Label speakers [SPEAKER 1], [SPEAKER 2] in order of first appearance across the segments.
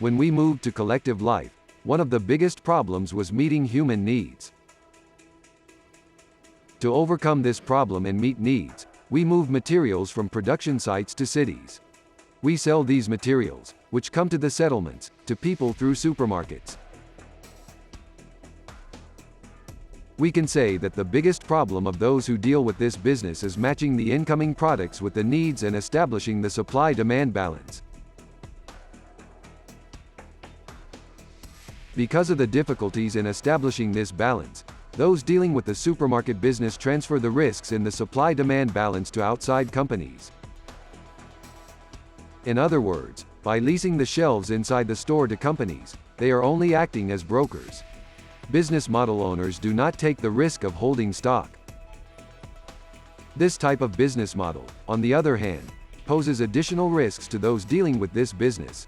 [SPEAKER 1] When we moved to collective life, one of the biggest problems was meeting human needs. To overcome this problem and meet needs, we move materials from production sites to cities. We sell these materials, which come to the settlements, to people through supermarkets. We can say that the biggest problem of those who deal with this business is matching the incoming products with the needs and establishing the supply-demand balance. Because of the difficulties in establishing this balance, those dealing with the supermarket business transfer the risks in the supply-demand balance to outside companies. In other words, by leasing the shelves inside the store to companies, they are only acting as brokers. Business model owners do not take the risk of holding stock. This type of business model, on the other hand, poses additional risks to those dealing with this business.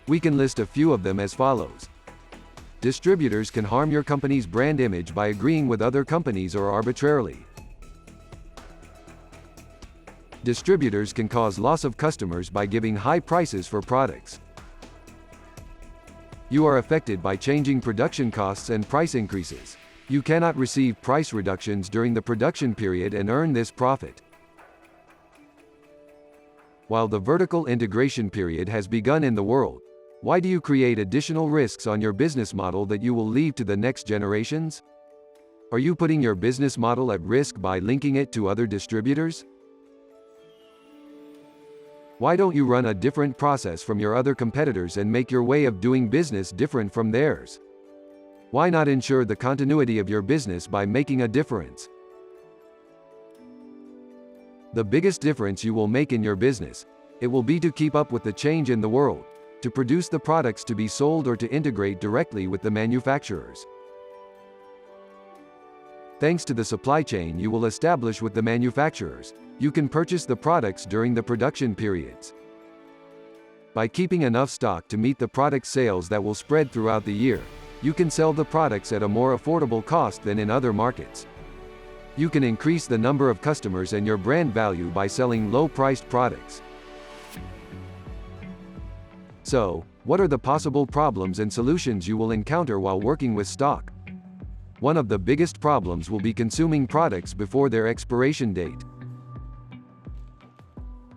[SPEAKER 1] We can list a few of them as follows. Distributors can harm your company's brand image by agreeing with other companies or arbitrarily. Distributors can cause loss of customers by giving high prices for products. You are affected by changing production costs and price increases. You cannot receive price reductions during the production period and earn this profit. While the vertical integration period has begun in the world, why do you create additional risks on your business model that you will leave to the next generations? Are you putting your business model at risk by linking it to other distributors? Why don't you run a different process from your other competitors and make your way of doing business different from theirs? Why not ensure the continuity of your business by making a difference? The biggest difference you will make in your business, it will be to keep up with the change in the world, to produce the products to be sold or to integrate directly with the manufacturers. Thanks to the supply chain you will establish with the manufacturers, you can purchase the products during the production periods. By keeping enough stock to meet the product sales that will spread throughout the year, you can sell the products at a more affordable cost than in other markets. You can increase the number of customers and your brand value by selling low-priced products. So, what are the possible problems and solutions you will encounter while working with stock? One of the biggest problems will be consuming products before their expiration date.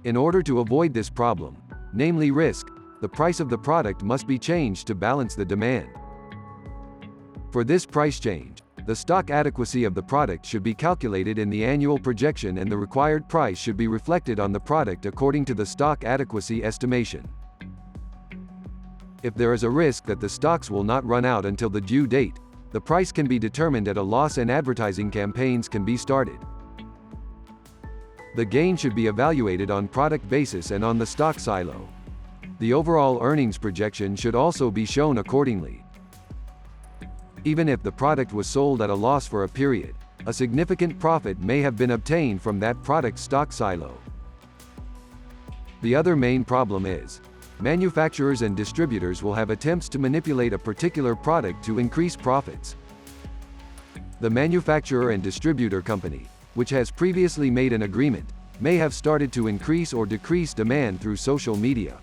[SPEAKER 1] In order to avoid this problem, namely risk, the price of the product must be changed to balance the demand. For this price change, the stock adequacy of the product should be calculated in the annual projection and the required price should be reflected on the product according to the stock adequacy estimation. If there is a risk that the stocks will not run out until the due date, the price can be determined at a loss and advertising campaigns can be started. The gain should be evaluated on product basis and on the stock silo. The overall earnings projection should also be shown accordingly. Even if the product was sold at a loss for a period, a significant profit may have been obtained from that product's stock silo. The other main problem is, manufacturers and distributors will have attempts to manipulate a particular product to increase profits. The manufacturer and distributor company, which has previously made an agreement, may have started to increase or decrease demand through social media.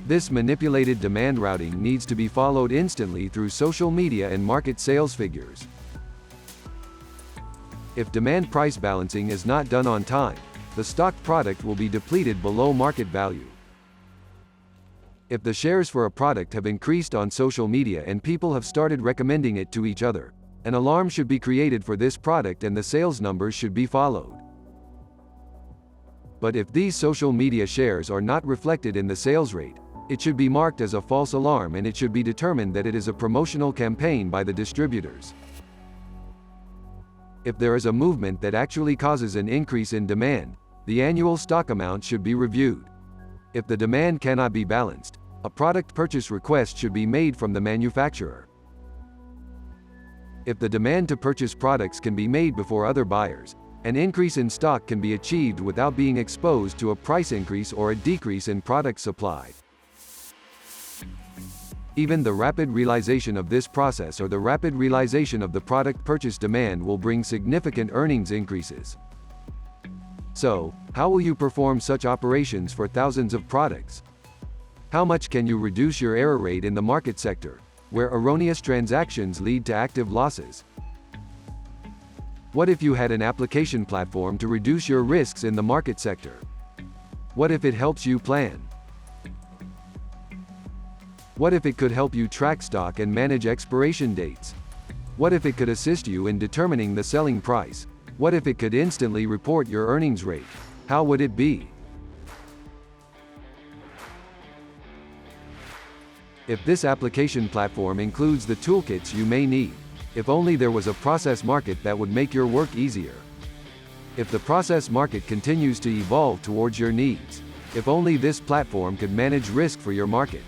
[SPEAKER 1] This manipulated demand routing needs to be followed instantly through social media and market sales figures. If demand price balancing is not done on time, the stock product will be depleted below market value. If the shares for a product have increased on social media and people have started recommending it to each other, an alarm should be created for this product and the sales numbers should be followed. But if these social media shares are not reflected in the sales rate, it should be marked as a false alarm and it should be determined that it is a promotional campaign by the distributors. If there is a movement that actually causes an increase in demand, the annual stock amount should be reviewed. If the demand cannot be balanced, a product purchase request should be made from the manufacturer. If the demand to purchase products can be made before other buyers, an increase in stock can be achieved without being exposed to a price increase or a decrease in product supply. Even the rapid realization of this process or the rapid realization of the product purchase demand will bring significant earnings increases. So, how will you perform such operations for thousands of products? How much can you reduce your error rate in the market sector, where erroneous transactions lead to active losses? What if you had an application platform to reduce your risks in the market sector? What if it helps you plan? What if it could help you track stock and manage expiration dates? What if it could assist you in determining the selling price? What if it could instantly report your earnings rate? How would it be? If this application platform includes the toolkits you may need, if only there was a process market that would make your work easier. If the process market continues to evolve towards your needs, if only this platform could manage risk for your market.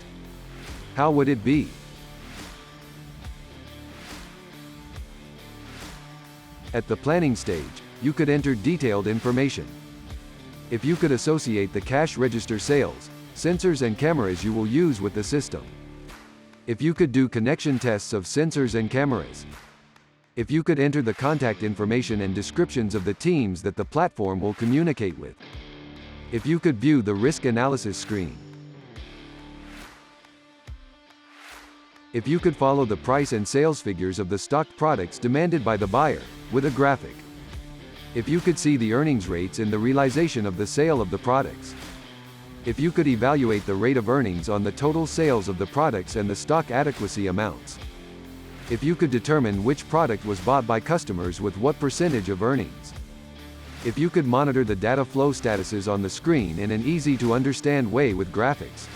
[SPEAKER 1] How would it be? At the planning stage, you could enter detailed information. If you could associate the cash register sales, sensors and cameras you will use with the system. If you could do connection tests of sensors and cameras. If you could enter the contact information and descriptions of the teams that the platform will communicate with. If you could view the risk analysis screen. If you could follow the price and sales figures of the stock products demanded by the buyer, with a graphic. If you could see the earnings rates in the realization of the sale of the products. If you could evaluate the rate of earnings on the total sales of the products and the stock adequacy amounts. If you could determine which product was bought by customers with what percentage of earnings. If you could monitor the data flow statuses on the screen in an easy-to-understand way with graphics.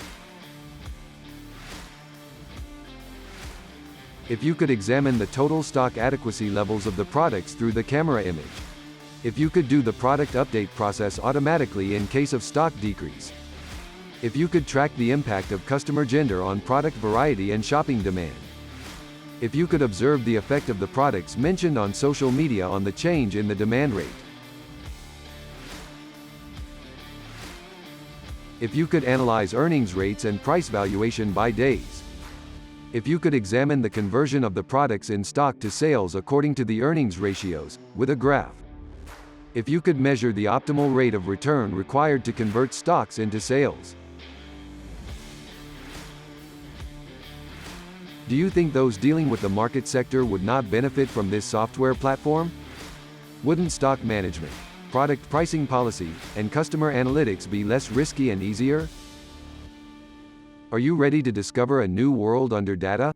[SPEAKER 1] If you could examine the total stock adequacy levels of the products through the camera image. If you could do the product update process automatically in case of stock decrease. If you could track the impact of customer gender on product variety and shopping demand. If you could observe the effect of the products mentioned on social media on the change in the demand rate. If you could analyze earnings rates and price valuation by days. If you could examine the conversion of the products in stock to sales according to the earnings ratios, with a graph. If you could measure the optimal rate of return required to convert stocks into sales. Do you think those dealing with the market sector would not benefit from this software platform? Wouldn't stock management, product pricing policy, and customer analytics be less risky and easier? Are you ready to discover a new world under data?